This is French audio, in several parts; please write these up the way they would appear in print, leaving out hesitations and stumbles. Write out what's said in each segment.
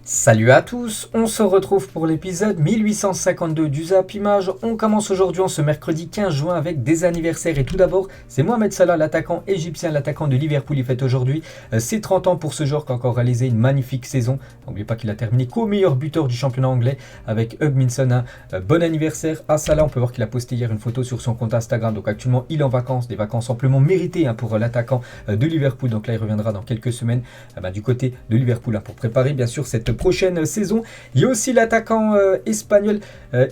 Salut à tous, on se retrouve pour l'épisode 1852 du Zap Image. On commence aujourd'hui en ce mercredi 15 juin avec des anniversaires et tout d'abord c'est Mohamed Salah, l'attaquant égyptien, l'attaquant de Liverpool. Il fête aujourd'hui ses 30 ans pour ce joueur qui a encore réalisé une magnifique saison. N'oubliez pas qu'il a terminé co-meilleur buteur du championnat anglais avec Hugh Minson. Bon anniversaire à Salah, on peut voir qu'il a posté hier une photo sur son compte Instagram. Donc actuellement il est en vacances, des vacances amplement méritées pour l'attaquant de Liverpool. Donc là il reviendra dans quelques semaines du côté de Liverpool pour préparer bien sûr cette prochaine saison. Il y a aussi l'attaquant espagnol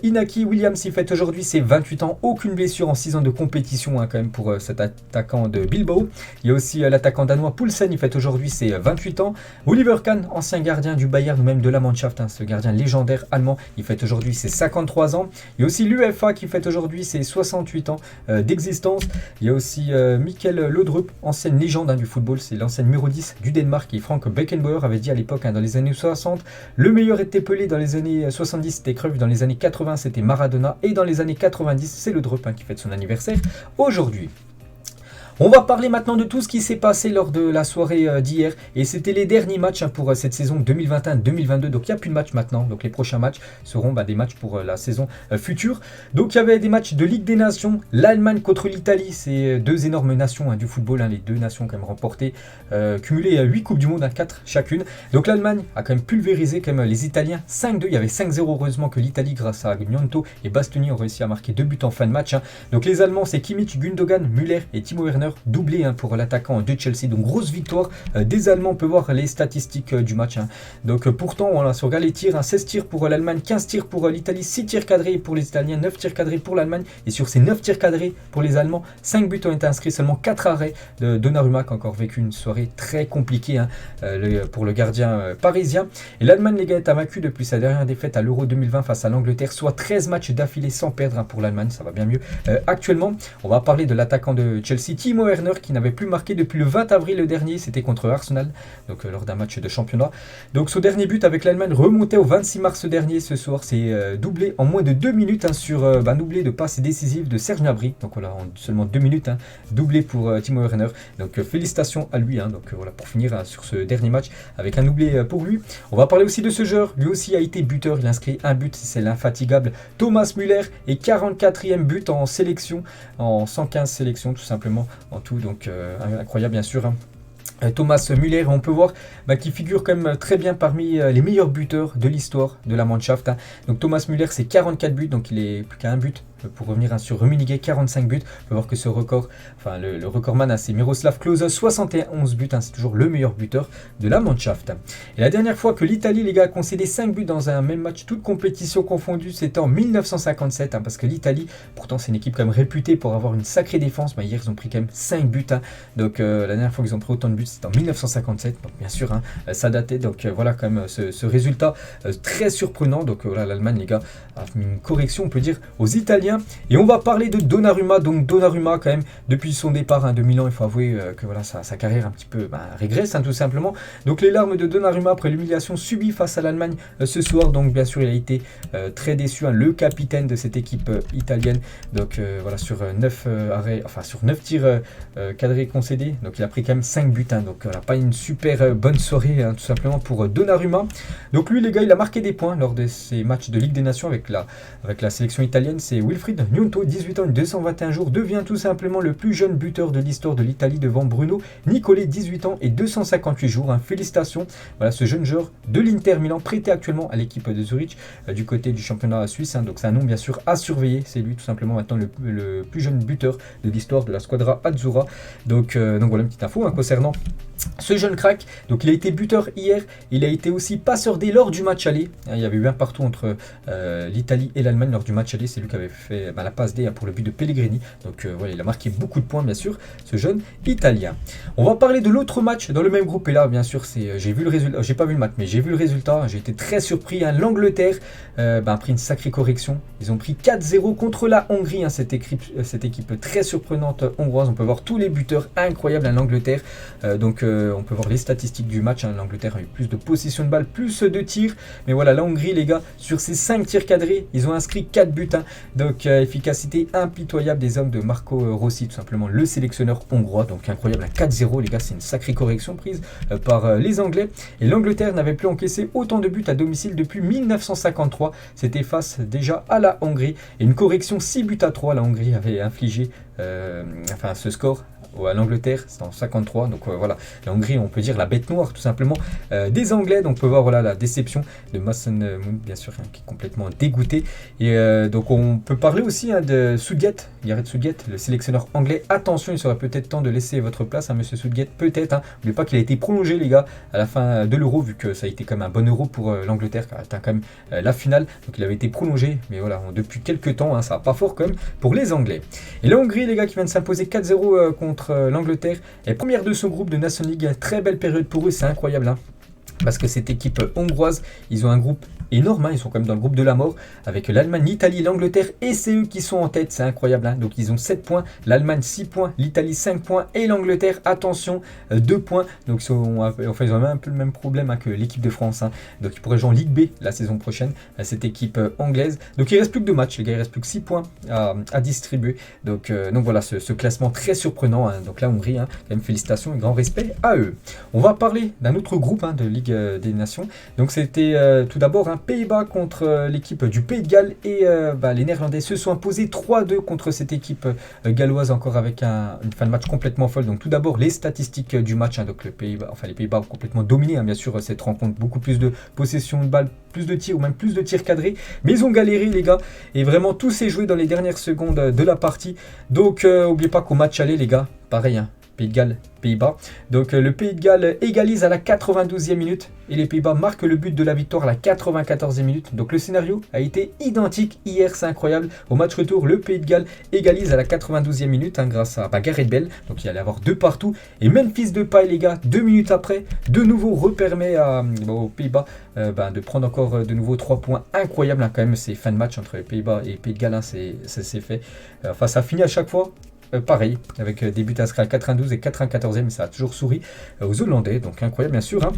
Inaki Williams. Il fête aujourd'hui ses 28 ans. Aucune blessure en 6 ans de compétition quand même pour cet attaquant de Bilbao. Il y a aussi l'attaquant danois Poulsen. Il fête aujourd'hui ses 28 ans. Oliver Kahn, ancien gardien du Bayern ou même de la Mannschaft, ce gardien légendaire allemand. Il fête aujourd'hui ses 53 ans. Il y a aussi l'UEFA qui fête aujourd'hui ses 68 ans d'existence. Il y a aussi Mikkel Laudrup, ancienne légende du football. C'est l'ancien numéro 10 du Danemark. Et Frank Beckenbauer avait dit à l'époque, dans les années 60, le meilleur était Pelé, dans les années 70 c'était Cruyff, dans les années 80 c'était Maradona et dans les années 90 c'est le Drup qui fête son anniversaire aujourd'hui. On va parler maintenant de tout ce qui s'est passé lors de la soirée d'hier. Et c'était les derniers matchs pour cette saison 2021-2022. Donc il n'y a plus de matchs maintenant. Donc les prochains matchs seront des matchs pour la saison future. Donc il y avait des matchs de Ligue des Nations. L'Allemagne contre l'Italie. C'est deux énormes nations du football. Les deux nations quand même remportées. Cumulées 8 Coupes du Monde, 4 chacune. Donc l'Allemagne a quand même pulvérisé quand même les Italiens 5-2. Il y avait 5-0 heureusement que l'Italie grâce à Gnonto et Bastoni ont réussi à marquer 2 buts en fin de match. Donc les Allemands c'est Kimmich, Gundogan, Müller et Timo Werner. Doublé pour l'attaquant de Chelsea, donc grosse victoire des Allemands. On peut voir les statistiques du match. Donc pourtant on a sur les tirs, 16 tirs pour l'Allemagne, 15 tirs pour l'Italie, 6 tirs cadrés pour les Italiens, 9 tirs cadrés pour l'Allemagne. Et sur ces 9 tirs cadrés pour les Allemands, 5 buts ont été inscrits, seulement 4 arrêts de Donnarumma qui a encore vécu une soirée très compliquée pour le gardien parisien. Et l'Allemagne les gars est vaincu depuis sa dernière défaite à l'Euro 2020 face à l'Angleterre, soit 13 matchs d'affilée sans perdre pour l'Allemagne, ça va bien mieux actuellement. On va parler de l'attaquant de Chelsea, Timo Werner, qui n'avait plus marqué depuis le 20 avril dernier, c'était contre Arsenal, donc lors d'un match de championnat. Donc son dernier but avec l'Allemagne remontait au 26 mars dernier. Ce soir c'est doublé en moins de 2 minutes sur un doublé de passe décisive de Serge Gnabry. Donc voilà, en seulement 2 minutes, doublé pour Timo Werner. Donc félicitations à lui. Donc voilà, pour finir sur ce dernier match avec un doublé pour lui. On va parler aussi de ce joueur, lui aussi a été buteur, il a inscrit un but, c'est l'infatigable Thomas Müller, et 44e but en sélection, en 115 sélections tout simplement en tout. Donc incroyable bien sûr. Thomas Müller, on peut voir qu'il figure quand même très bien parmi les meilleurs buteurs de l'histoire de la Mannschaft. Donc Thomas Müller c'est 44 buts, donc il est plus qu'à un but pour revenir sur Rummenigge, 45 buts. On peut voir que ce record, le recordman c'est Miroslav Klose, 71 buts, c'est toujours le meilleur buteur de la Mannschaft. Et la dernière fois que l'Italie les gars a concédé 5 buts dans un même match, toute compétition confondue, c'était en 1957, parce que l'Italie, pourtant c'est une équipe quand même réputée pour avoir une sacrée défense, hier ils ont pris quand même 5 buts. Donc la dernière fois qu'ils ont pris autant de buts c'était en 1957, donc bien sûr ça datait. Donc voilà quand même ce résultat très surprenant. Donc voilà, l'Allemagne les gars a mis une correction on peut dire aux Italiens. Et on va parler de Donnarumma. Donc Donnarumma quand même depuis son départ de Milan, il faut avouer que voilà sa carrière un petit peu régresse tout simplement. Donc les larmes de Donnarumma après l'humiliation subie face à l'Allemagne ce soir. Donc bien sûr il a été très déçu, le capitaine de cette équipe italienne. Donc voilà, sur 9 arrêts, sur 9 tirs cadrés concédés, donc il a pris quand même 5 buts. Donc voilà, pas une super bonne soirée tout simplement pour Donnarumma. Donc lui les gars, il a marqué des points lors de ces matchs de Ligue des Nations avec la sélection italienne. C'est Wilfried Gnonto, 18 ans et 221 jours, devient tout simplement le plus jeune buteur de l'histoire de l'Italie devant Bruno Nicolé, 18 ans et 258 jours. Félicitations. Voilà ce jeune joueur de l'Inter Milan, prêté actuellement à l'équipe de Zurich du côté du championnat suisse. Donc c'est un nom bien sûr à surveiller. C'est lui tout simplement maintenant le plus jeune buteur de l'histoire de la Squadra Azzurra. Donc voilà une petite info concernant ce jeune crack. Donc il a été buteur hier, il a été aussi passeur D lors du match aller. Il y avait eu un partout entre l'Italie et l'Allemagne lors du match aller. C'est lui qui avait fait la passe D pour le but de Pellegrini. Donc voilà, il a marqué beaucoup de points bien sûr, ce jeune Italien. On va parler de l'autre match dans le même groupe. Et là bien sûr j'ai vu le résultat, j'ai pas vu le match mais j'ai vu le résultat. J'ai été très surpris. L'Angleterre a pris une sacrée correction. Ils ont pris 4-0 contre la Hongrie. Cette équipe très surprenante hongroise. On peut voir tous les buteurs incroyables l'Angleterre. On peut voir les statistiques du match, hein. L'Angleterre a eu plus de possession de balle, plus de tirs, mais voilà, la Hongrie les gars, sur ces 5 tirs cadrés, ils ont inscrit 4 buts, hein. Donc efficacité impitoyable des hommes de Marco Rossi, tout simplement le sélectionneur hongrois, donc incroyable, un 4-0 les gars, c'est une sacrée correction prise par les Anglais, et l'Angleterre n'avait plus encaissé autant de buts à domicile depuis 1953, c'était face déjà à la Hongrie, et une correction 6 buts à 3, la Hongrie avait infligé ce score à l'Angleterre, c'est en 53, donc voilà, la Hongrie, on peut dire la bête noire tout simplement des Anglais, donc on peut voir voilà la déception de Mason Mount, bien sûr, hein, qui est complètement dégoûté, et donc on peut parler aussi, hein, de Southgate, Gareth Southgate, le sélectionneur anglais. Attention, il serait peut-être temps de laisser votre place à monsieur Southgate, peut-être, hein. N'oubliez pas qu'il a été prolongé les gars à la fin de l'Euro, vu que ça a été quand même un bon Euro pour l'Angleterre, qui a atteint quand même la finale, donc il avait été prolongé, mais voilà, depuis quelques temps, hein, ça va pas fort quand même pour les Anglais. Et la Hongrie les gars, qui vient de s'imposer 4-0 contre l'Angleterre, est première de ce groupe de Nations League, très belle période pour eux, c'est incroyable, hein, parce que cette équipe hongroise, ils ont un groupe énorme, hein, ils sont quand même dans le groupe de la mort, avec l'Allemagne, l'Italie, l'Angleterre, et c'est eux qui sont en tête, c'est incroyable, hein. Donc ils ont 7 points, l'Allemagne 6 points, l'Italie 5 points, et l'Angleterre, attention, 2 points, donc ils ont un peu le même problème, hein, que l'équipe de France, hein. Donc ils pourraient jouer en Ligue B la saison prochaine, cette équipe anglaise, donc il ne reste plus que 2 matchs les gars, il ne reste plus que 6 points à distribuer, donc voilà, ce classement très surprenant, hein. Donc la Hongrie, hein, quand même félicitations et grand respect à eux. On va parler d'un autre groupe, hein, de Ligue des Nations, donc c'était tout d'abord un Pays-Bas contre l'équipe du Pays de Galles, et les Néerlandais se sont imposés 3-2 contre cette équipe galloise, encore avec une fin de match complètement folle. Donc tout d'abord les statistiques du match, hein, donc les Pays-Bas ont complètement dominé, hein, bien sûr, cette rencontre, beaucoup plus de possession de balle, plus de tirs ou même plus de tirs cadrés, mais ils ont galéré les gars, et vraiment tout s'est joué dans les dernières secondes de la partie. Donc n'oubliez pas qu'au match aller les gars, pareil, hein, Pays de Galles, Pays-Bas. Donc le Pays de Galles égalise à la 92e minute et les Pays-Bas marquent le but de la victoire à la 94e minute. Donc le scénario a été identique hier, c'est incroyable. Au match retour, le Pays de Galles égalise à la 92e minute, hein, grâce à Gareth Bale. Donc il allait avoir 2 partout. Et Memphis Depay les gars, 2 minutes après, de nouveau repermet aux Pays-Bas de prendre encore de nouveau 3 points. Incroyable, hein, quand même, ces fins de match entre les Pays-Bas et Pays de Galles, hein, c'est fait. Ça finit à chaque fois pareil, avec des buts inscrits à 92 et 94e, mais ça a toujours souri aux Hollandais, donc incroyable bien sûr, hein.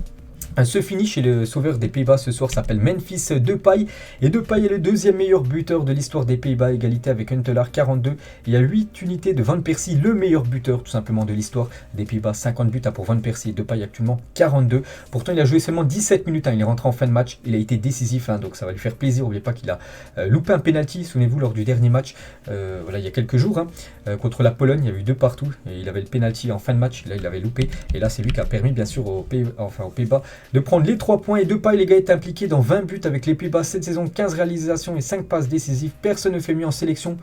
Ce finish, et le sauveur des Pays-Bas ce soir s'appelle Memphis Depay, et Depay est le deuxième meilleur buteur de l'histoire des Pays-Bas, égalité avec Huntelaar 42, il y a 8 unités de Van Persie, le meilleur buteur tout simplement de l'histoire des Pays-Bas, 50 buts pour Van Persie, et Depay actuellement 42, pourtant il a joué seulement 17 minutes, hein, il est rentré en fin de match, il a été décisif, hein, donc ça va lui faire plaisir. N'oubliez pas qu'il a loupé un penalty, souvenez-vous, lors du dernier match, il y a quelques jours, hein, contre la Pologne, il y a eu 2 partout, et il avait le penalty en fin de match, là il avait loupé, et là c'est lui qui a permis bien sûr aux Pays-Bas de prendre les 3 points, et Depay les gars est impliqué dans 20 buts avec les Pays-Bas cette saison, 15 réalisations et 5 passes décisives, personne ne fait mieux en sélection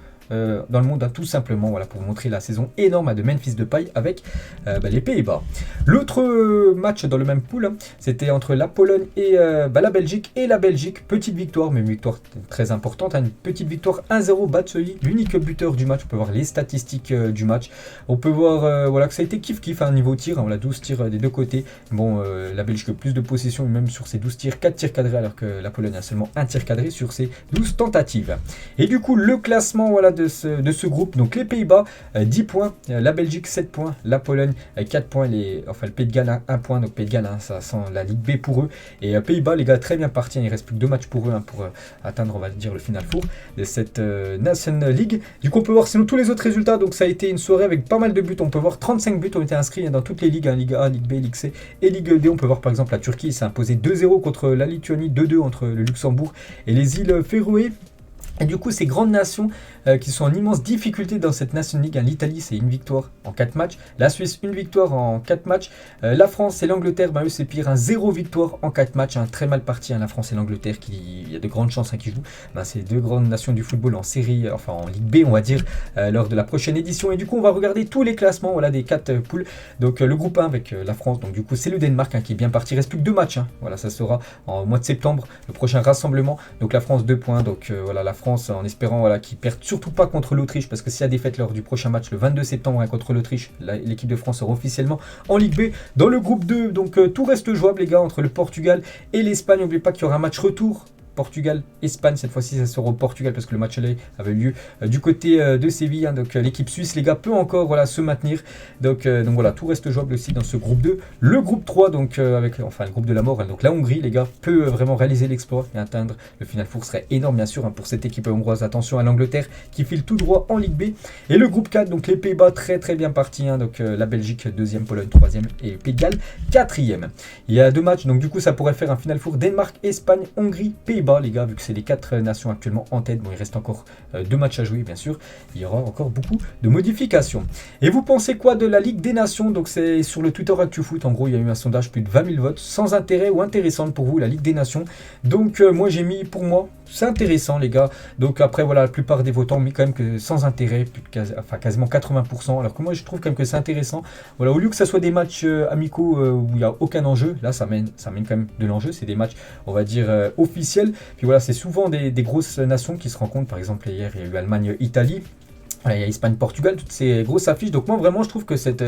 dans le monde, hein, tout simplement, voilà, pour vous montrer la saison énorme de Memphis Depay avec les Pays-Bas. L'autre match dans le même pool, hein, c'était entre la Pologne et la Belgique, et la Belgique, petite victoire, mais une victoire très importante, hein, une petite victoire 1-0, Batshuayi, l'unique buteur du match. On peut voir les statistiques du match, on peut voir voilà, que ça a été kiff-kiff, hein, niveau tir, hein, voilà, 12 tirs des deux côtés, bon, la Belgique a plus de possession, même sur ses 12 tirs, 4 tirs cadrés, alors que la Pologne a seulement 1 tir cadré sur ses 12 tentatives. Et du coup, le classement, voilà, de ce groupe, donc les Pays-Bas 10 points, la Belgique 7 points, la Pologne 4 points, le Pays de Galles 1 point, donc Pays de Galles, hein, ça sent la Ligue B pour eux, et Pays-Bas les gars très bien partis, hein, il reste plus que 2 matchs pour eux, hein, pour atteindre, on va dire, le final four de cette Nation League. Du coup on peut voir sinon tous les autres résultats, donc ça a été une soirée avec pas mal de buts, on peut voir 35 buts ont été inscrits, hein, dans toutes les ligues, hein, Ligue A, Ligue B, Ligue C et Ligue D. On peut voir par exemple la Turquie s'est imposée 2-0 contre la Lituanie, 2-2 entre le Luxembourg et les îles Féroé. Et du coup, ces grandes nations qui sont en immense difficulté dans cette Nation League, hein, l'Italie, c'est une victoire en 4 matchs. La Suisse, une victoire en 4 matchs. La France et l'Angleterre, eux, c'est pire, hein, 0 victoire en 4 matchs. Hein, très mal parti, hein, la France et l'Angleterre, il y a de grandes chances, hein, qui jouent. C'est 2 grandes nations du football en série, enfin en Ligue B, on va dire, lors de la prochaine édition. Et du coup, on va regarder tous les classements, voilà, des 4 poules. Donc, le groupe 1 avec la France, donc du coup, c'est le Danemark, hein, qui est bien parti. Il reste plus que 2 matchs. Hein. Voilà, ça sera en mois de septembre, le prochain rassemblement. Donc, la France, 2 points. Donc, voilà, la France, en espérant, voilà, qu'ils perdent surtout pas contre l'Autriche, parce que s'il y a défaite lors du prochain match le 22 septembre, hein, contre l'Autriche, l'équipe de France sera officiellement en Ligue B. Dans le groupe 2, donc tout reste jouable les gars, entre le Portugal et l'Espagne. N'oubliez pas qu'il y aura un match retour Portugal, Espagne. Cette fois-ci, ça sera au Portugal parce que le match aller avait lieu du côté de Séville. Hein. Donc l'équipe suisse, les gars, peut encore voilà, se maintenir. Donc voilà, tout reste jouable aussi dans ce groupe 2. Le groupe 3, donc avec enfin le groupe de la mort. Hein. Donc la Hongrie, les gars, peut vraiment réaliser l'exploit et atteindre le Final Four. Serait énorme, bien sûr, hein, pour cette équipe hongroise. Attention à l'Angleterre qui file tout droit en Ligue B. Et le groupe 4, donc les Pays-Bas, très très bien partis. Hein. Donc la Belgique, 2e, Pologne, 3e et Pays de Galles, 4e. Il y a 2 matchs, donc du coup, ça pourrait faire un Final Four Danemark, Espagne, Hongrie, Pays-Bas, les gars, vu que c'est les 4 nations actuellement en tête. Bon, il reste encore 2 matchs à jouer, bien sûr. Il y aura encore beaucoup de modifications. Et vous pensez quoi de la Ligue des Nations? Donc c'est sur le Twitter ActuFoot. En gros, il y a eu un sondage, plus de 20 000 votes. Sans intérêt ou intéressante pour vous, la Ligue des Nations? Donc moi, j'ai mis, pour moi, c'est intéressant, les gars. Donc après, voilà, la plupart des votants ont mis quand même que sans intérêt, enfin quasiment 80%. Alors que moi, je trouve quand même que c'est intéressant. Voilà, au lieu que ça soit des matchs amicaux où il n'y a aucun enjeu, là, ça mène quand même de l'enjeu. C'est des matchs, on va dire, officiels. Puis voilà, c'est souvent des grosses nations qui se rencontrent. Par exemple, hier, il y a eu Allemagne-Italie. Il y a Espagne-Portugal, toutes ces grosses affiches. Donc moi, vraiment, je trouve que cette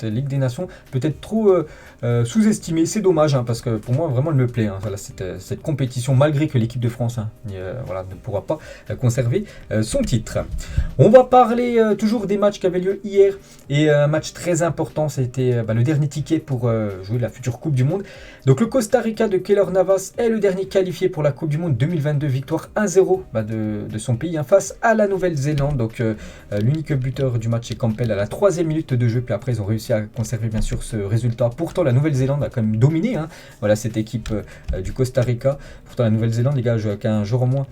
Ligue des Nations peut être trop sous-estimée. C'est dommage, hein, parce que pour moi, vraiment, elle me plaît. Hein, voilà, cette compétition, malgré que l'équipe de France voilà, ne pourra pas conserver son titre. On va parler toujours des matchs qui avaient lieu hier. Et un match très important, c'était le dernier ticket pour jouer la future Coupe du Monde. Donc le Costa Rica de Keylor Navas est le dernier qualifié pour la Coupe du Monde 2022. Victoire 1-0 de son pays face à la Nouvelle-Zélande. Donc l'unique buteur du match est Campbell à la 3e minute de jeu. Puis après, ils ont réussi à conserver bien sûr ce résultat. Pourtant, la Nouvelle-Zélande a quand même dominé. Hein. Voilà, cette équipe du Costa Rica. Pourtant, la Nouvelle-Zélande, les gars, jouent avec un jour en moins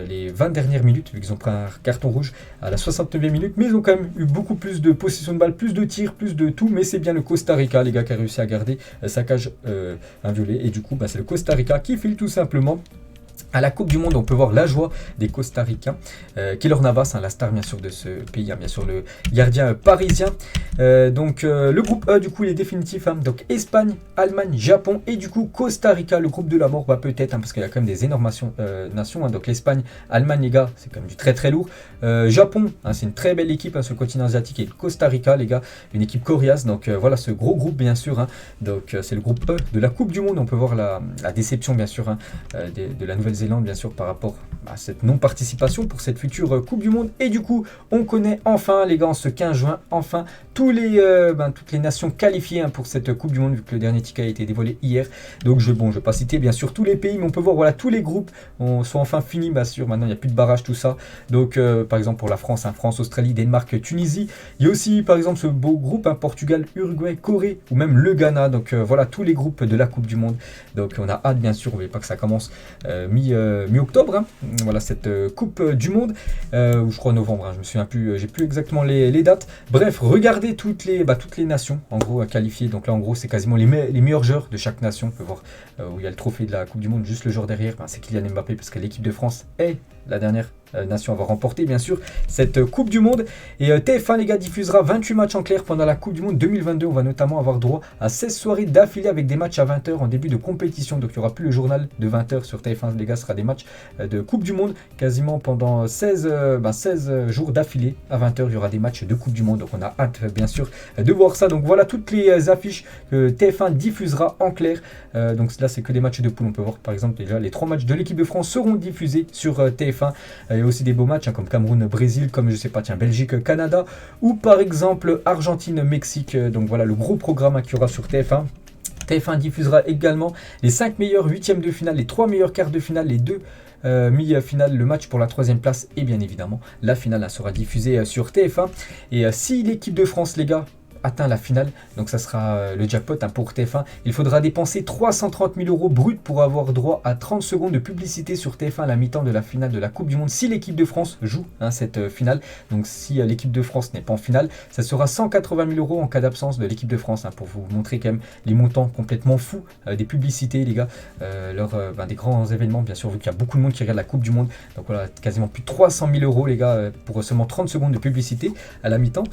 les 20 dernières minutes, vu qu'ils ont pris un carton rouge à la 69e minute. Mais ils ont quand même eu beaucoup plus de possession de balle, plus de tirs, plus de tout. Mais c'est bien le Costa Rica, les gars, qui a réussi à garder sa cage inviolée. Et du coup, c'est le Costa Rica qui file tout simplement à la Coupe du Monde. On peut voir la joie des Costa-Ricains. Keylor Navas, la star bien sûr de ce pays, bien sûr le gardien parisien. Donc le groupe E, du coup, il est définitif. Hein. Donc Espagne, Allemagne, Japon et du coup Costa Rica, le groupe de la mort, peut-être, parce qu'il y a quand même des énormes nations. Hein. Donc l'Espagne, Allemagne, les gars, c'est quand même du très très lourd. Japon, c'est une très belle équipe sur le continent asiatique. Et Costa Rica, les gars, une équipe coriace. Donc voilà ce gros groupe, bien sûr. Hein. Donc c'est le groupe E de la Coupe du Monde. On peut voir la déception, bien sûr, de la Nouvelle-Zélande, bien sûr, par rapport à cette non-participation pour cette future Coupe du Monde. Et du coup, on connaît enfin, les gars, en ce 15 juin, enfin, toutes les nations qualifiées pour cette Coupe du Monde, vu que le dernier ticket a été dévoilé hier. Donc, je ne vais pas citer, bien sûr, tous les pays, mais on peut voir, voilà, tous les groupes sont enfin finis, bien sûr. Maintenant, il n'y a plus de barrage, tout ça. Donc, par exemple, pour la France, France, Australie, Danemark, Tunisie. Il y a aussi, par exemple, ce beau groupe, Portugal, Uruguay, Corée, ou même le Ghana. Donc, voilà, tous les groupes de la Coupe du Monde. Donc, on a hâte, bien sûr, on ne veut pas que ça commence mi-octobre, hein. Voilà cette Coupe du Monde, ou je crois novembre, hein, je me souviens plus, j'ai plus exactement les dates. Bref, regardez toutes les nations en gros qualifiées. Donc là en gros c'est quasiment les meilleurs joueurs de chaque nation. On peut voir où il y a le trophée de la Coupe du Monde juste le jour derrière, c'est Kylian Mbappé, parce que l'équipe de France est la dernière nation à avoir remporté bien sûr cette Coupe du Monde. Et TF1 les gars diffusera 28 matchs en clair pendant la Coupe du Monde 2022. On va notamment avoir droit à 16 soirées d'affilée avec des matchs à 20h en début de compétition. Donc il n'y aura plus le journal de 20h sur TF1 les gars, ce sera des matchs de Coupe du Monde quasiment pendant 16 jours d'affilée à 20h. Il y aura des matchs de Coupe du Monde. Donc on a hâte bien sûr de voir ça. Donc voilà toutes les affiches que TF1 diffusera en clair. Donc là c'est que des matchs de poule. On peut voir par exemple déjà les 3 matchs de l'équipe de France seront diffusés sur TF1. Il y a aussi des beaux matchs comme Cameroun-Brésil, comme je sais pas, Belgique-Canada, ou par exemple Argentine-Mexique. Donc voilà le gros programme qu'il y aura sur TF1. TF1 diffusera également les 5 meilleurs huitièmes de finale, les 3 meilleurs quarts de finale, les 2 mi-finale, le match pour la 3e place et bien évidemment la finale sera diffusée sur TF1. Et si l'équipe de France les gars atteint la finale, donc ça sera le jackpot pour TF1. Il faudra dépenser 330 000 € bruts pour avoir droit à 30 secondes de publicité sur TF1 à la mi-temps de la finale de la Coupe du Monde si l'équipe de France joue cette finale. Donc si l'équipe de France n'est pas en finale, ça sera 180 000 € en cas d'absence de l'équipe de France, pour vous montrer quand même les montants complètement fous des publicités les gars, des grands événements bien sûr, vu qu'il y a beaucoup de monde qui regarde la Coupe du Monde. Donc voilà, quasiment plus de 300 000 € les gars pour seulement 30 secondes de publicité à la mi-temps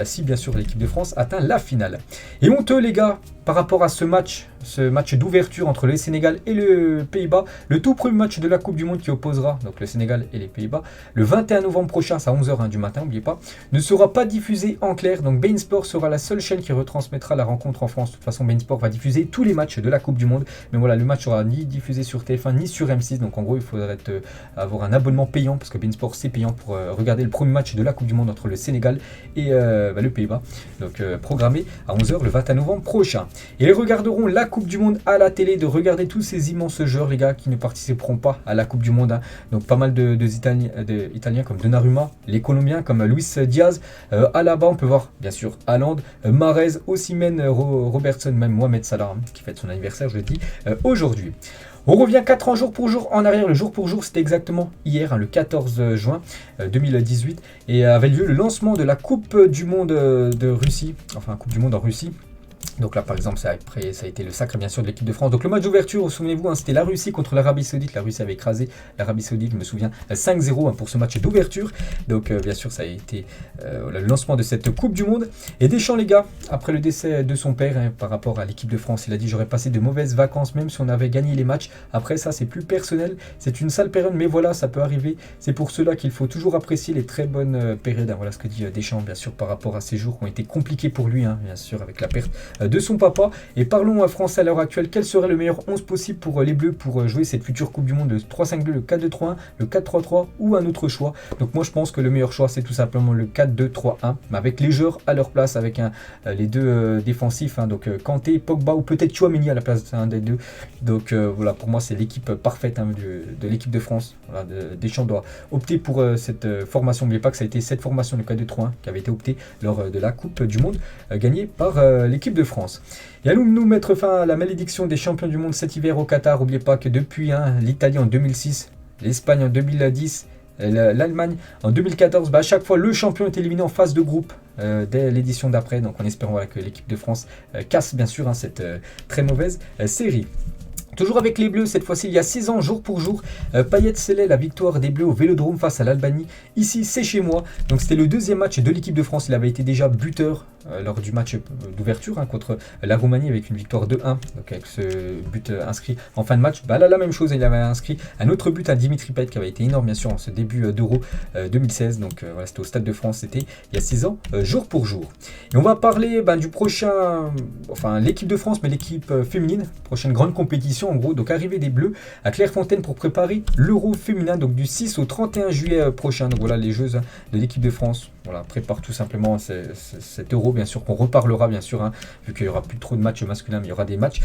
si bien sûr l'équipe de France atteint la finale. Et honteux les gars par rapport à ce match ce match d'ouverture entre le Sénégal et le Pays-Bas, le tout premier match de la Coupe du Monde qui opposera donc le Sénégal et les Pays-Bas, le 21 novembre prochain, c'est à 11h du matin, n'oubliez pas, ne sera pas diffusé en clair. Donc beIN Sport sera la seule chaîne qui retransmettra la rencontre en France. De toute façon, beIN Sport va diffuser tous les matchs de la Coupe du Monde, mais voilà, le match sera ni diffusé sur TF1 ni sur M6, donc en gros il faudrait avoir un abonnement payant, parce que beIN Sport c'est payant pour regarder le premier match de la Coupe du Monde entre le Sénégal et le Pays-Bas, donc programmé à 11h le 21 novembre prochain. Et ils regarderont la Coupe du Monde à la télé, de regarder tous ces immenses joueurs, les gars, qui ne participeront pas à la Coupe du Monde, hein. Donc pas mal de Italiens comme Donnarumma, les Colombiens comme Luis Diaz, Alaba, on peut voir bien sûr Haaland, Mahrez, Osimhen, Robertson, même Mohamed Salah, hein, qui fête son anniversaire, je le dis, aujourd'hui. On revient 4 ans jour pour jour en arrière. Le jour pour jour, c'était exactement hier, hein, le 14 juin 2018, et avait lieu le lancement de la Coupe du Monde de Russie, enfin Coupe du Monde en Russie. Donc là, par exemple, ça a été le sacre, bien sûr, de l'équipe de France. Donc le match d'ouverture, souvenez-vous, hein, c'était la Russie contre l'Arabie Saoudite. La Russie avait écrasé l'Arabie Saoudite, je me souviens, 5-0 hein, pour ce match d'ouverture. Donc bien sûr, ça a été le lancement de cette Coupe du Monde. Et Deschamps, les gars, après le décès de son père, hein, par rapport à l'équipe de France, il a dit: j'aurais passé de mauvaises vacances, même si on avait gagné les matchs. Après ça, c'est plus personnel. C'est une sale période, mais voilà, ça peut arriver. C'est pour cela qu'il faut toujours apprécier les très bonnes périodes. Hein. Voilà ce que dit Deschamps, bien sûr, par rapport à ces jours qui ont été compliqués pour lui, hein, bien sûr, avec la perte de son papa. Et parlons français à l'heure actuelle. Quel serait le meilleur 11 possible pour les Bleus pour jouer cette future Coupe du Monde? Le 3-5-2, le 4-2-3-1, le 4-3-3 ou un autre choix? Donc moi je pense que le meilleur choix c'est tout simplement le 4-2-3-1, mais avec les joueurs à leur place, avec les deux défensifs, hein, donc Kanté, Pogba ou peut-être Tchouaméni à la place d'un des deux. Donc voilà, pour moi c'est l'équipe parfaite, hein, de l'équipe de France. Voilà, Deschamps doit opter pour cette formation. N'oubliez pas que ça a été cette formation, le 4-2-3-1, qui avait été optée lors de la Coupe du Monde gagnée par l'équipe de France. Et allons-nous mettre fin à la malédiction des champions du monde cet hiver au Qatar? N'oubliez pas que depuis l'Italie en 2006, l'Espagne en 2010, l'Allemagne en 2014, à chaque fois le champion est éliminé en phase de groupe dès l'édition d'après. Donc en espérant que l'équipe de France casse bien sûr cette très mauvaise série. Toujours avec les Bleus, cette fois-ci il y a 6 ans, jour pour jour, Payet scellait la victoire des Bleus au Vélodrome face à l'Albanie. Ici, c'est chez moi. Donc c'était le deuxième match de l'équipe de France. Il avait été déjà buteur lors du match d'ouverture contre la Roumanie avec une victoire 2-1. Donc avec ce but inscrit en fin de match. Là, la même chose, il avait inscrit un autre but à Dimitri Payet qui avait été énorme bien sûr en ce début d'Euro 2016. Donc voilà, c'était au Stade de France, c'était il y a 6 ans, jour pour jour. Et on va parler du prochain, enfin l'équipe de France, mais l'équipe féminine, prochaine grande compétition en gros. Donc arrivée des Bleus à Clairefontaine pour préparer l'Euro féminin, donc du 6 au 31 juillet prochain. Donc voilà, les Jeux de l'équipe de France prépare tout simplement cet Euro, bien sûr qu'on reparlera bien sûr, vu qu'il n'y aura plus trop de matchs masculins, mais il y aura des matchs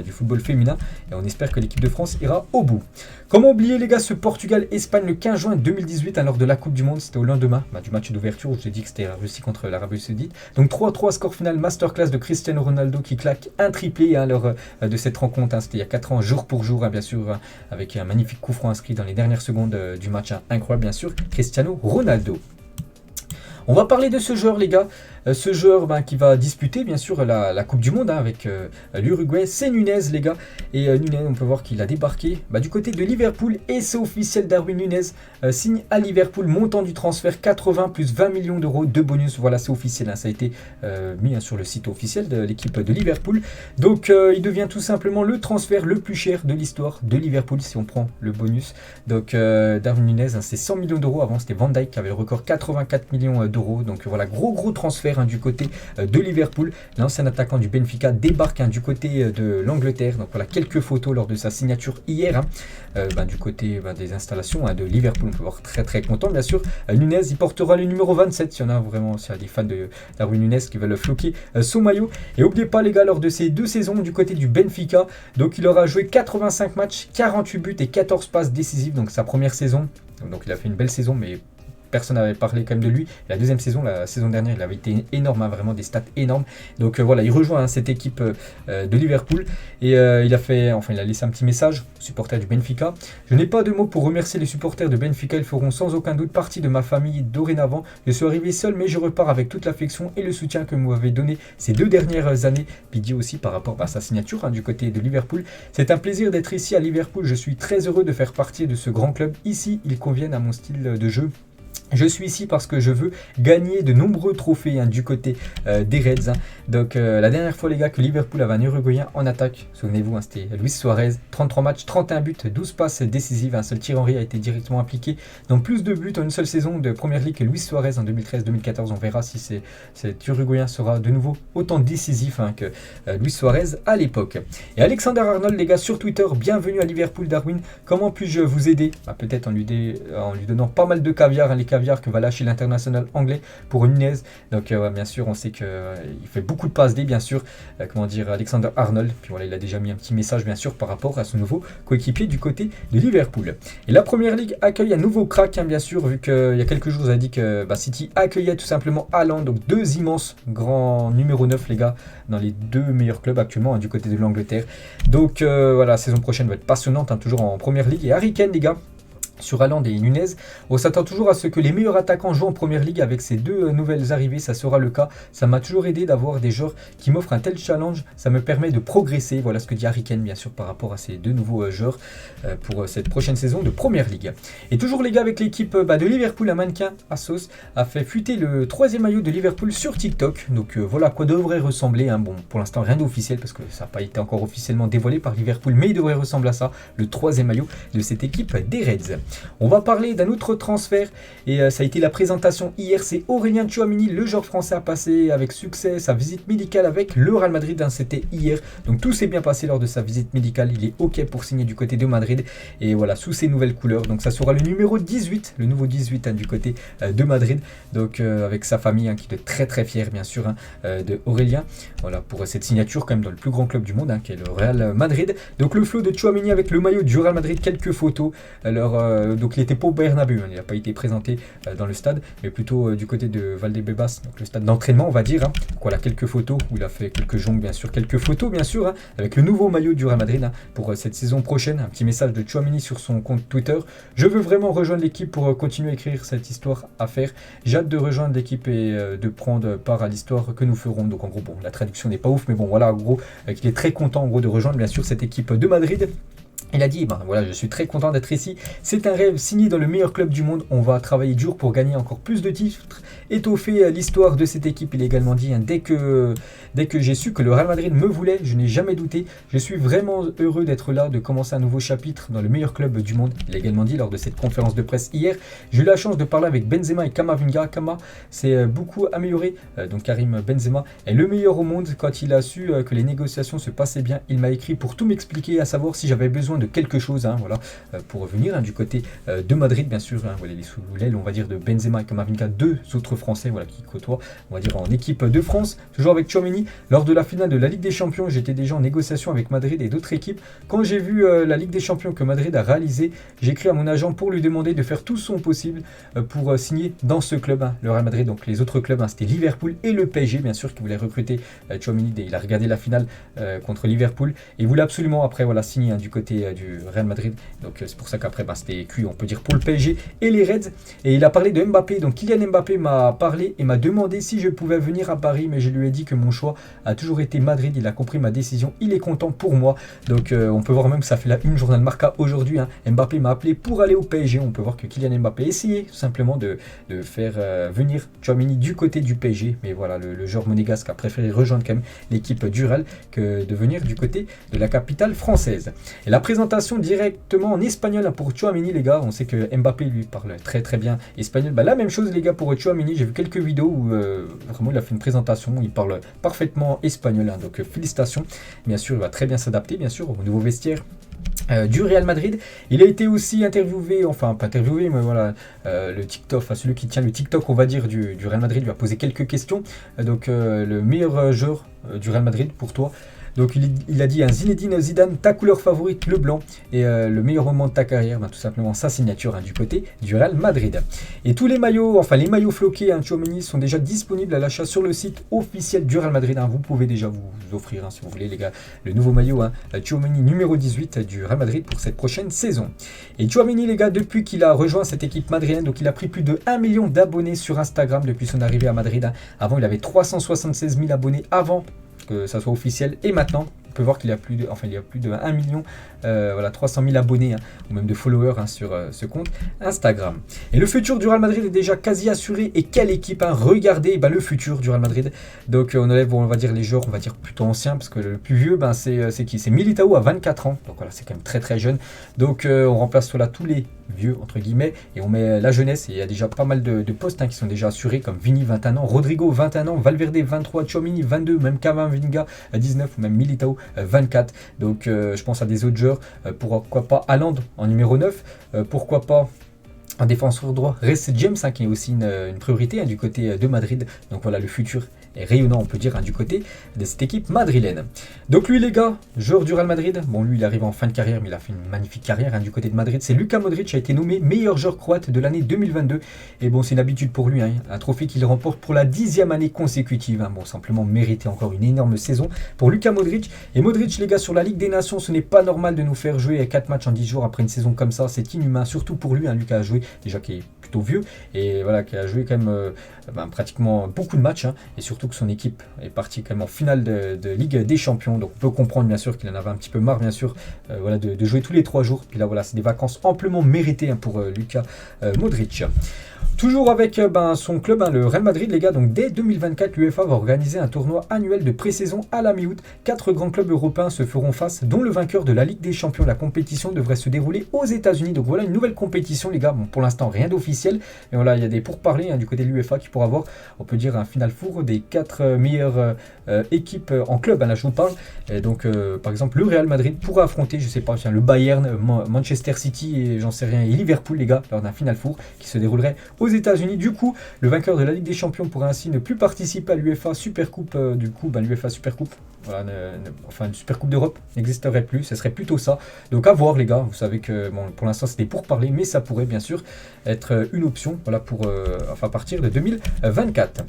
du football féminin et on espère que l'équipe de France ira au bout. Comment oublier les gars ce Portugal-Espagne le 15 juin 2018 lors de la Coupe du Monde? C'était au lendemain du match d'ouverture où je t'ai dit que c'était la Russie contre l'Arabie Saoudite. Donc 3-3 score final, masterclass de Cristiano Ronaldo qui claque un triplé lors de cette rencontre. C'était il y a 4 ans, jour pour jour, bien sûr, avec un magnifique coup franc inscrit dans les dernières secondes du match. Incroyable bien sûr, Cristiano Ronaldo. On va parler de ce joueur les gars, ce joueur qui va disputer bien sûr la Coupe du Monde avec l'Uruguay, c'est Nunez les gars. Et Nunez, on peut voir qu'il a débarqué du côté de Liverpool et c'est officiel, Darwin Nunez signe à Liverpool, montant du transfert 80 plus 20 millions d'euros de bonus. Voilà, c'est officiel, ça a été mis sur le site officiel de l'équipe de Liverpool. Donc il devient tout simplement le transfert le plus cher de l'histoire de Liverpool si on prend le bonus. Donc Darwin Nunez, c'est 100 millions d'euros, avant c'était Van Dijk qui avait le record, 84 millions d'euros. Donc voilà, gros transfert du côté de Liverpool. L'ancien attaquant du Benfica débarque du côté de l'Angleterre. Donc voilà, quelques photos lors de sa signature hier du côté des installations de Liverpool. On peut voir très content bien sûr. Nunez, il portera le numéro 27 s'il y en a vraiment, s'il y a des fans de Darwin Nunez qui veulent floquer son maillot. Et n'oubliez pas les gars, lors de ces 2 saisons du côté du Benfica, donc il aura joué 85 matchs, 48 buts et 14 passes décisives. Donc sa première saison, donc il a fait une belle saison, mais personne n'avait parlé quand même de lui. La deuxième saison, la saison dernière, il avait été énorme, vraiment des stats énormes. Donc voilà, il rejoint cette équipe de Liverpool et il a laissé un petit message aux supporters du Benfica. Je n'ai pas de mots pour remercier les supporters de Benfica. Ils feront sans aucun doute partie de ma famille dorénavant. Je suis arrivé seul, mais je repars avec toute l'affection et le soutien que vous m'avez donné ces 2 dernières années. Puis dit aussi par rapport à sa signature du côté de Liverpool. C'est un plaisir d'être ici à Liverpool. Je suis très heureux de faire partie de ce grand club. Ici, ils conviennent à mon style de jeu. Je suis ici parce que je veux gagner de nombreux trophées du côté des Reds. Donc la dernière fois les gars que Liverpool avait un Uruguayen en attaque, souvenez-vous, c'était Luis Suarez, 33 matchs, 31 buts, 12 passes décisives, un seul Thierry Henry a été directement impliqué dans plus de buts en une seule saison de Première Ligue que Luis Suarez en 2013-2014. On verra si cet Uruguayen sera de nouveau autant décisif que Luis Suarez à l'époque. Et Alexander Arnold les gars sur Twitter, bienvenue à Liverpool Darwin, comment puis-je vous aider? Peut-être en lui donnant pas mal de caviar, les caviar que va lâcher l'international anglais pour Nunez. Donc bien sûr on sait qu'il fait beaucoup de passes D bien sûr, Alexander Arnold. Puis voilà, il a déjà mis un petit message bien sûr par rapport à son nouveau coéquipier du côté de Liverpool. Et la Première Ligue accueille un nouveau crack bien sûr, vu qu'il y a quelques jours on a dit que City accueillait tout simplement Haaland, donc deux immenses grands numéro 9 les gars, dans les deux meilleurs clubs actuellement du côté de l'Angleterre. Donc voilà, la saison prochaine va être passionnante, toujours en Première Ligue. Et Harry Kane les gars, sur Haaland et Nunez, on s'attend toujours à ce que les meilleurs attaquants jouent en Première Ligue avec ces deux nouvelles arrivées, ça sera le cas. Ça m'a toujours aidé d'avoir des joueurs qui m'offrent un tel challenge, ça me permet de progresser. Voilà ce que dit Harry Kane bien sûr par rapport à ces deux nouveaux joueurs pour cette prochaine saison de Première Ligue. Et toujours les gars avec l'équipe de Liverpool, un mannequin Asos a fait fuiter le 3e maillot de Liverpool sur TikTok. Donc voilà à quoi devrait ressembler, bon pour l'instant rien d'officiel parce que ça n'a pas été encore officiellement dévoilé par Liverpool, mais il devrait ressembler à ça, le 3e maillot de cette équipe des Reds. On va parler d'un autre transfert et ça a été la présentation hier, c'est Aurélien Tchouaméni, le joueur français a passé avec succès sa visite médicale avec le Real Madrid, c'était hier, donc tout s'est bien passé lors de sa visite médicale, il est ok pour signer du côté de Madrid et voilà sous ses nouvelles couleurs, donc ça sera le numéro 18, le nouveau 18 du côté de Madrid, donc avec sa famille qui est très très fière bien sûr de Aurélien, voilà pour cette signature quand même dans le plus grand club du monde qui est le Real Madrid. Donc le flow de Tchouaméni avec le maillot du Real Madrid, quelques photos, alors donc il n'était pas au Bernabeu, il n'a pas été présenté dans le stade, mais plutôt du côté de Valdebebas, donc le stade d'entraînement on va dire. Donc voilà quelques photos où il a fait quelques jongles bien sûr, quelques photos bien sûr avec le nouveau maillot du Real Madrid pour cette saison prochaine. Un petit message de Tchouaméni sur son compte Twitter: je veux vraiment rejoindre l'équipe pour continuer à écrire cette histoire à faire. J'ai hâte de rejoindre l'équipe et de prendre part à l'histoire que nous ferons. Donc en gros bon, la traduction n'est pas ouf, mais bon voilà en gros qu'il est très content en gros de rejoindre bien sûr cette équipe de Madrid. Il a dit, voilà, je suis très content d'être ici, c'est un rêve signé dans le meilleur club du monde, on va travailler dur pour gagner encore plus de titres, étoffer l'histoire de cette équipe. Il a également dit, dès que j'ai su que le Real Madrid me voulait, je n'ai jamais douté, je suis vraiment heureux d'être là, de commencer un nouveau chapitre dans le meilleur club du monde. Il a également dit lors de cette conférence de presse hier, j'ai eu la chance de parler avec Benzema et Camavinga. Kama s'est beaucoup amélioré, donc Karim Benzema est le meilleur au monde. Quand il a su que les négociations se passaient bien, il m'a écrit pour tout m'expliquer, à savoir si j'avais besoin de quelque chose, voilà, pour venir du côté de Madrid, bien sûr. Voilà, les sous l'aile, on va dire, de Benzema et Camavinga, deux autres Français, voilà, qui côtoient, on va dire, en équipe de France. Toujours avec Tchouaméni, lors de la finale de la Ligue des Champions, j'étais déjà en négociation avec Madrid et d'autres équipes. Quand j'ai vu la Ligue des Champions que Madrid a réalisée, j'ai écrit à mon agent pour lui demander de faire tout son possible pour signer dans ce club, le Real Madrid. Donc les autres clubs, c'était Liverpool et le PSG, bien sûr, qui voulait recruter Tchouaméni. Il a regardé la finale contre Liverpool et voulait absolument après voilà signer du côté du Real Madrid. Donc c'est pour ça qu'après c'était cuit, on peut dire, pour le PSG et les Reds. Et il a parlé de Mbappé. Donc Kylian Mbappé m'a parlé et m'a demandé si je pouvais venir à Paris, mais je lui ai dit que mon choix a toujours été Madrid. Il a compris ma décision, il est content pour moi. Donc on peut voir même, ça fait la une journal Marca aujourd'hui, Mbappé m'a appelé pour aller au PSG. On peut voir que Kylian Mbappé a essayé tout simplement de faire venir Tchouaméni du côté du PSG, mais voilà, le joueur monégasque a préféré rejoindre quand même l'équipe du Real que de venir du côté de la capitale française. Et la présentation directement en espagnol pour Tchouaméni les gars, on sait que Mbappé lui parle très très bien espagnol. La même chose les gars pour Tchouaméni, j'ai vu quelques vidéos où vraiment il a fait une présentation où il parle parfaitement espagnol, donc félicitations. Bien sûr il va très bien s'adapter bien sûr au nouveau vestiaire du Real Madrid. Il a été aussi interviewé, enfin pas interviewé, mais voilà, le TikTok, enfin celui qui tient le TikTok on va dire du Real Madrid lui a posé quelques questions. Donc le meilleur joueur du Real Madrid pour toi. Donc il a dit Zinedine Zidane, ta couleur favorite le blanc, et le meilleur moment de ta carrière, tout simplement sa signature du côté du Real Madrid. Et tous les maillots, enfin les maillots floqués Tchouaméni sont déjà disponibles à l'achat sur le site officiel du Real Madrid. Vous pouvez déjà vous offrir si vous voulez les gars le nouveau maillot Tchouaméni numéro 18 du Real Madrid pour cette prochaine saison. Et Tchouaméni les gars, depuis qu'il a rejoint cette équipe madrienne, donc il a pris plus de 1 million d'abonnés sur Instagram depuis son arrivée à Madrid. Avant il avait 376 000 abonnés avant que ça soit officiel, et maintenant On peut voir qu'il y a plus de, il y a plus de 1 million, 300 000 abonnés, ou même de followers sur ce compte Instagram. Et le futur du Real Madrid est déjà quasi assuré. Et quelle équipe, regardez le futur du Real Madrid. Donc on enlève, on va dire, les joueurs, on va dire plutôt anciens, parce que le plus vieux, c'est qui? C'est Militao à 24 ans. Donc voilà, c'est quand même très très jeune. Donc on remplace tous les vieux entre guillemets et on met la jeunesse, et il y a déjà pas mal de postes qui sont déjà assurés, comme Vini 21 ans, Rodrigo 21 ans, Valverde 23, Tchouaméni 22, même Camavinga 19 ou même Militao 24. Donc je pense à des autres joueurs, pourquoi pas Haaland en numéro 9, pourquoi pas un défenseur droit, Reece James, qui est aussi une priorité du côté de Madrid. Donc voilà, le futur est rayonnant, on peut dire, du côté de cette équipe madrilène. Donc lui, les gars, joueur du Real Madrid, bon, lui il arrive en fin de carrière, mais il a fait une magnifique carrière du côté de Madrid. C'est Luka Modric, a été nommé meilleur joueur croate de l'année 2022. Et bon, c'est une habitude pour lui, un trophée qu'il remporte pour la 10e année consécutive. Bon, simplement mérité, encore une énorme saison pour Luka Modric. Et Modric, les gars, sur la Ligue des Nations, ce n'est pas normal de nous faire jouer 4 matchs en 10 jours après une saison comme ça. C'est inhumain, surtout pour lui, Lucas a joué, déjà qui est plutôt vieux, et voilà, qui a joué quand même pratiquement beaucoup de matchs, et surtout que son équipe est partie quand même en finale de Ligue des Champions. Donc on peut comprendre bien sûr qu'il en avait un petit peu marre, bien sûr, de jouer tous les 3 jours. Puis là voilà, c'est des vacances amplement méritées pour Luka Modric. Toujours avec son club, le Real Madrid, les gars. Donc dès 2024, l'UEFA va organiser un tournoi annuel de pré-saison à la mi-août. 4 grands clubs européens se feront face, dont le vainqueur de la Ligue des Champions. La compétition devrait se dérouler aux États-Unis. Donc voilà une nouvelle compétition, les gars. Bon, pour l'instant, rien d'officiel. Mais voilà, il y a des pourparlers du côté de l'UEFA qui pourra avoir, on peut dire, un final four des 4 meilleures équipes en club. Là, je vous parle. Et donc, par exemple, le Real Madrid pourra affronter, je sais pas, le Bayern, Manchester City et j'en sais rien, et Liverpool, les gars, lors d'un final four qui se déroulerait aux États-Unis. Du coup, le vainqueur de la Ligue des Champions pourrait ainsi ne plus participer à l'UEFA Super Coupe. Du coup, l'UEFA Super Coupe, voilà, une Super Coupe d'Europe n'existerait plus. Ce serait plutôt ça. Donc à voir, les gars. Vous savez que bon, pour l'instant c'était pour parler, mais ça pourrait bien sûr être une option. Voilà, pour à partir de 2024.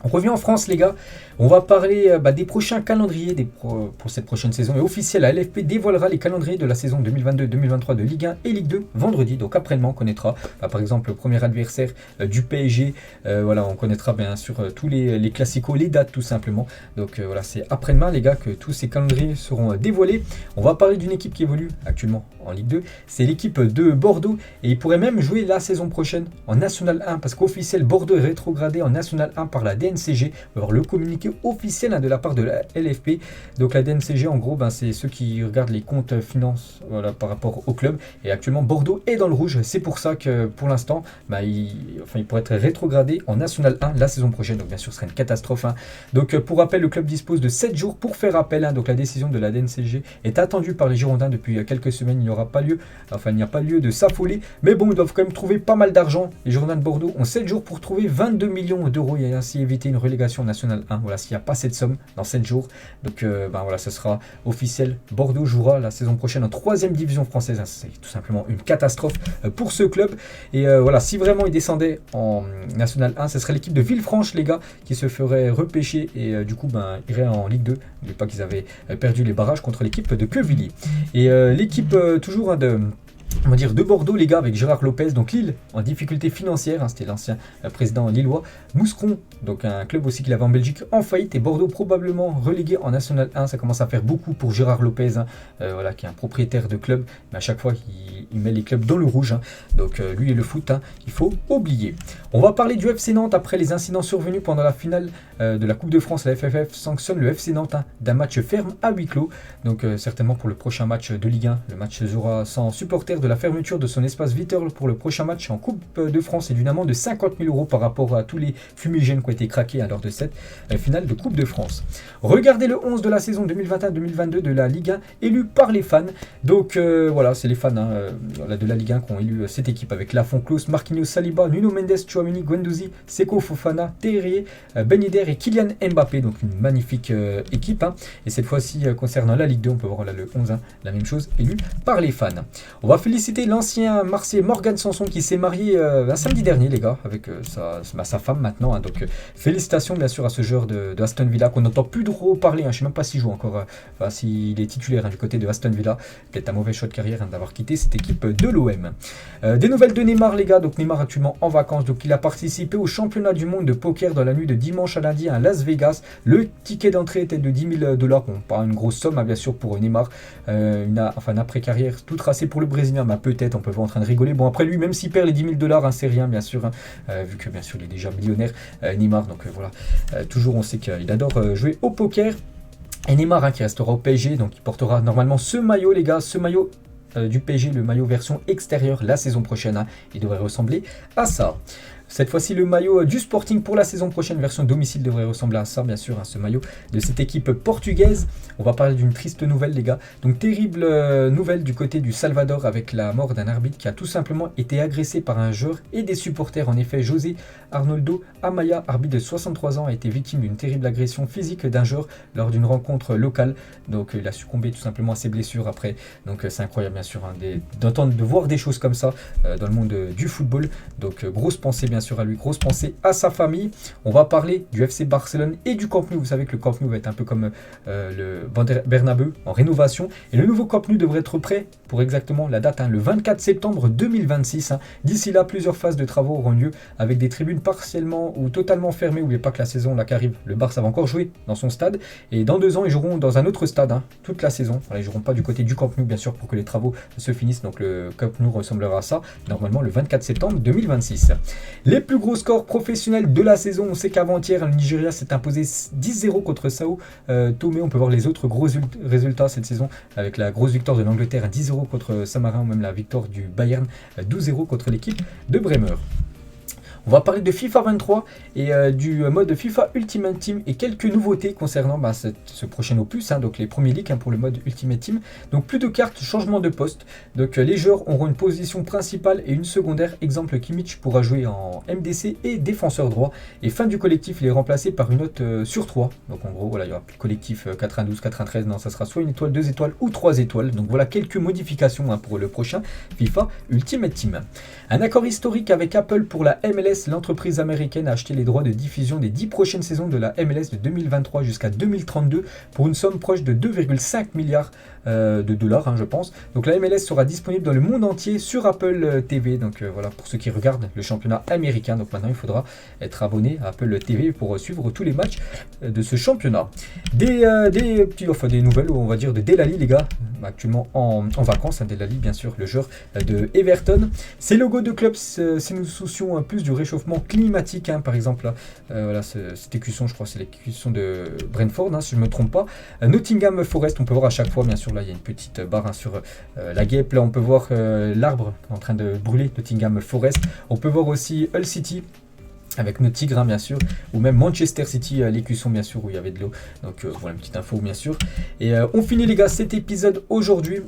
On revient en France, les gars. On va parler des prochains calendriers pour cette prochaine saison. Et officiel, la LFP dévoilera les calendriers de la saison 2022-2023 de Ligue 1 et Ligue 2 vendredi. Donc après-demain, on connaîtra par exemple le premier adversaire du PSG. Voilà, on connaîtra bien sûr tous les classicos, les dates tout simplement. Donc voilà, c'est après-demain, les gars, que tous ces calendriers seront dévoilés. On va parler d'une équipe qui évolue actuellement en Ligue 2. C'est l'équipe de Bordeaux. Et il pourrait même jouer la saison prochaine en National 1. Parce qu'officiel, Bordeaux est rétrogradé en National 1 par la DNCG. On va voir le communiqué officiel de la part de la LFP. Donc la DNCG, en gros, c'est ceux qui regardent les comptes finances, voilà, par rapport au club. Et actuellement, Bordeaux est dans le rouge. C'est pour ça que pour l'instant, il pourrait être rétrogradé en National 1 la saison prochaine. Donc bien sûr, ce serait une catastrophe. Donc pour rappel, le club dispose de 7 jours pour faire appel. Donc la décision de la DNCG est attendue par les Girondins depuis quelques semaines. Il n'y aura pas lieu, il n'y a pas lieu de s'affoler. Mais bon, ils doivent quand même trouver pas mal d'argent. Les Girondins de Bordeaux ont 7 jours pour trouver 22 millions d'euros et ainsi éviter une relégation nationale 1. Voilà, s'il n'y a pas cette somme dans 7 jours. Donc voilà, ce sera officiel. Bordeaux jouera la saison prochaine en 3e division française. C'est tout simplement une catastrophe pour ce club. Et voilà, si vraiment il descendait en National 1, ce serait l'équipe de Villefranche, les gars, qui se ferait repêcher et du coup irait en Ligue 2. N'oubliez pas qu'ils avaient perdu les barrages contre l'équipe de Quevilly. Et l'équipe toujours de Bordeaux, les gars, avec Gérard Lopez. Donc Lille en difficulté financière, c'était l'ancien président lillois. Mouscron, donc un club aussi qu'il avait en Belgique, en faillite. Et Bordeaux probablement relégué en National 1. Ça commence à faire beaucoup pour Gérard Lopez, voilà, qui est un propriétaire de club, mais à chaque fois il met les clubs dans le rouge. Donc lui et le foot, il faut oublier. On va parler du FC Nantes après les incidents survenus pendant la finale de la Coupe de France. La FFF sanctionne le FC Nantes d'un match ferme à huis clos. Donc certainement pour le prochain match de Ligue 1, le match se jouera sans supporters, de la fermeture de son espace vital pour le prochain match en Coupe de France et d'une amende de 50 000 € par rapport à tous les fumigènes qui ont été craqués lors de cette finale de Coupe de France. Regardez le 11 de la saison 2021-2022 de la Ligue 1 élu par les fans. Donc voilà, c'est les fans de la Ligue 1 qui ont élu cette équipe avec Lafont, Klose, Marquinhos, Saliba, Nuno Mendes, Tchouaméni, Guendouzi, Seko Fofana, Terrier, Ben Yedder et Kylian Mbappé. Donc une magnifique équipe. Et cette fois-ci, concernant la Ligue 2, on peut voir là le 11, la même chose, élu par les fans. On va féliciter l'ancien Marseillais Morgan Sanson qui s'est marié samedi dernier, les gars, avec sa femme maintenant. Donc félicitations bien sûr à ce joueur de Aston Villa qu'on n'entend plus trop parler. Je ne sais même pas s'il joue encore, s'il est titulaire du côté de Aston Villa. Peut-être un mauvais choix de carrière d'avoir quitté cette équipe. l'équipe de l'OM. Des nouvelles de Neymar, les gars. Donc Neymar actuellement en vacances. Donc il a participé au championnat du monde de poker dans la nuit de dimanche à lundi à Las Vegas. Le ticket d'entrée était de 10 000 $. Bon, pas une grosse somme, bien sûr, pour Neymar. Une après-carrière tout tracée pour le Brésilien. Bah, peut-être, on peut voir en train de rigoler. Bon, après lui, même s'il perd les 10 000 $, hein, c'est rien, bien sûr. Vu que, bien sûr, il est déjà millionnaire, Neymar. Donc voilà. Toujours, on sait qu'il adore jouer au poker. Et Neymar, hein, qui restera au PSG. Donc il portera normalement ce maillot, les gars. Ce maillot du PSG, le maillot version extérieure la saison prochaine. Hein, il devrait ressembler à ça. Cette fois-ci, le maillot du Sporting pour la saison prochaine, version domicile, devrait ressembler à ça, bien sûr, hein, ce maillot de cette équipe portugaise. On va parler d'une triste nouvelle, les gars. Donc, terrible nouvelle du côté du Salvador avec la mort d'un arbitre qui a tout simplement été agressé par un joueur et des supporters. En effet, José Arnoldo Amaya, arbitre de 63 ans, a été victime d'une terrible agression physique d'un joueur lors d'une rencontre locale. Donc, il a succombé tout simplement à ses blessures après. Donc, c'est incroyable, bien sûr, hein, de voir des choses comme ça dans le monde du football. Donc, grosse pensée, bien sûr, à lui, grosse pensée à sa famille. On va parler du FC Barcelone et du Camp Nou. Vous savez que le Camp Nou va être un peu comme le Bernabeu en rénovation. Et le nouveau Camp Nou devrait être prêt pour exactement la date, hein, le 24 septembre 2026. Hein. D'ici là, plusieurs phases de travaux auront lieu avec des tribunes partiellement ou totalement fermées. N'oubliez pas que la saison là qui arrive, le Barça va encore jouer dans son stade. Et dans 2 ans, ils joueront dans un autre stade, hein, toute la saison. Voilà, ils ne joueront pas du côté du Camp Nou, bien sûr, pour que les travaux se finissent. Donc le Camp Nou ressemblera à ça, normalement le 24 septembre 2026. Les plus gros scores professionnels de la saison, on sait qu'avant-hier, le Nigeria s'est imposé 10-0 contre Sao Tomé. On peut voir les autres gros résultats cette saison avec la grosse victoire de l'Angleterre 10-0 contre Saint-Marin ou même la victoire du Bayern 12-0 contre l'équipe de Bremer. On va parler de FIFA 23 et du mode FIFA Ultimate Team et quelques nouveautés concernant ce prochain opus, hein, donc les premiers leaks, hein, pour le mode Ultimate Team. Donc plus de cartes, changement de poste. Donc les joueurs auront une position principale et une secondaire. Exemple, Kimmich pourra jouer en MDC et défenseur droit. Et fin du collectif, il est remplacé par une note sur 3. Donc en gros, voilà, il y aura plus de collectif 92, 93. Non, ça sera soit une étoile, 2 étoiles ou 3 étoiles. Donc voilà quelques modifications, hein, pour le prochain FIFA Ultimate Team. Un accord historique avec Apple pour la MLS. L'entreprise américaine a acheté les droits de diffusion des 10 prochaines saisons de la MLS de 2023 jusqu'à 2032 pour une somme proche de 2,5 milliards de dollars, hein, je pense. Donc la MLS sera disponible dans le monde entier sur Apple TV. Donc voilà, pour ceux qui regardent le championnat américain. Donc maintenant, il faudra être abonné à Apple TV pour suivre tous les matchs de ce championnat. Des nouvelles, on va dire, de Delali, les gars, actuellement en vacances. Hein, Delali, bien sûr, le joueur de Everton. Ces logos de clubs, si nous soucions plus du réchauffement climatique, hein, par exemple, là, voilà, cette écusson, je crois, c'est l'écusson de Brentford, hein, si je ne me trompe pas. Nottingham Forest, on peut voir à chaque fois, bien sûr, là, il y a une petite barre, hein, sur la guêpe. Là, on peut voir l'arbre en train de brûler, Nottingham Forest. On peut voir aussi Hull City, avec nos tigres, hein, bien sûr, ou même Manchester City, l'écusson, bien sûr, où il y avait de l'eau. Donc voilà, une petite info, bien sûr. Et on finit, les gars, cet épisode aujourd'hui.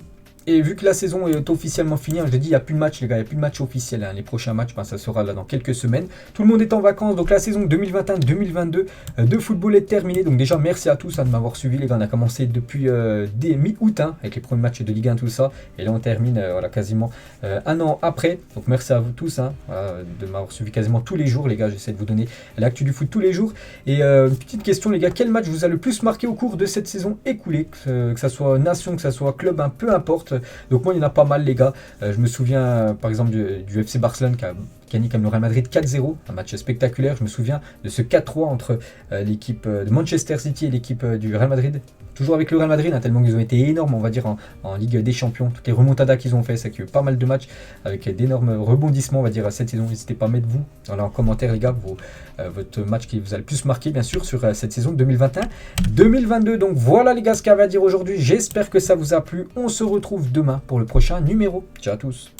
Et vu que la saison est officiellement finie, hein, je l'ai dit, il n'y a plus de match, les gars, il n'y a plus de match officiel. Hein. Les prochains matchs, ça sera là dans quelques semaines. Tout le monde est en vacances, donc la saison 2021-2022 de football est terminée. Donc déjà, merci à tous, hein, de m'avoir suivi, les gars. On a commencé depuis mi-août, hein, avec les premiers matchs de Ligue 1, tout ça. Et là, on termine voilà, quasiment un an après. Donc merci à vous tous, hein, de m'avoir suivi quasiment tous les jours, les gars. J'essaie de vous donner l'actu du foot tous les jours. Et une petite question, les gars, quel match vous a le plus marqué au cours de cette saison écoulée, que ça soit nation, que ça soit club, hein, peu importe. Donc moi, il y en a pas mal, les gars. Je me souviens par exemple du FC Barcelone qui a gagné comme le Real Madrid 4-0, un match spectaculaire. Je me souviens de ce 4-3 entre l'équipe de Manchester City et l'équipe du Real Madrid. Toujours avec le Real Madrid, hein, tellement qu'ils ont été énormes, on va dire, en Ligue des Champions. Toutes les remontadas qu'ils ont fait, c'est qu'il y a eu pas mal de matchs avec d'énormes rebondissements, on va dire, à cette saison. N'hésitez pas à mettre vous voilà, en commentaire, les gars, votre match qui vous a le plus marqué, bien sûr, sur cette saison 2021-2022. Donc voilà, les gars, ce qu'il y avait à dire aujourd'hui. J'espère que ça vous a plu. On se retrouve demain pour le prochain numéro. Ciao à tous.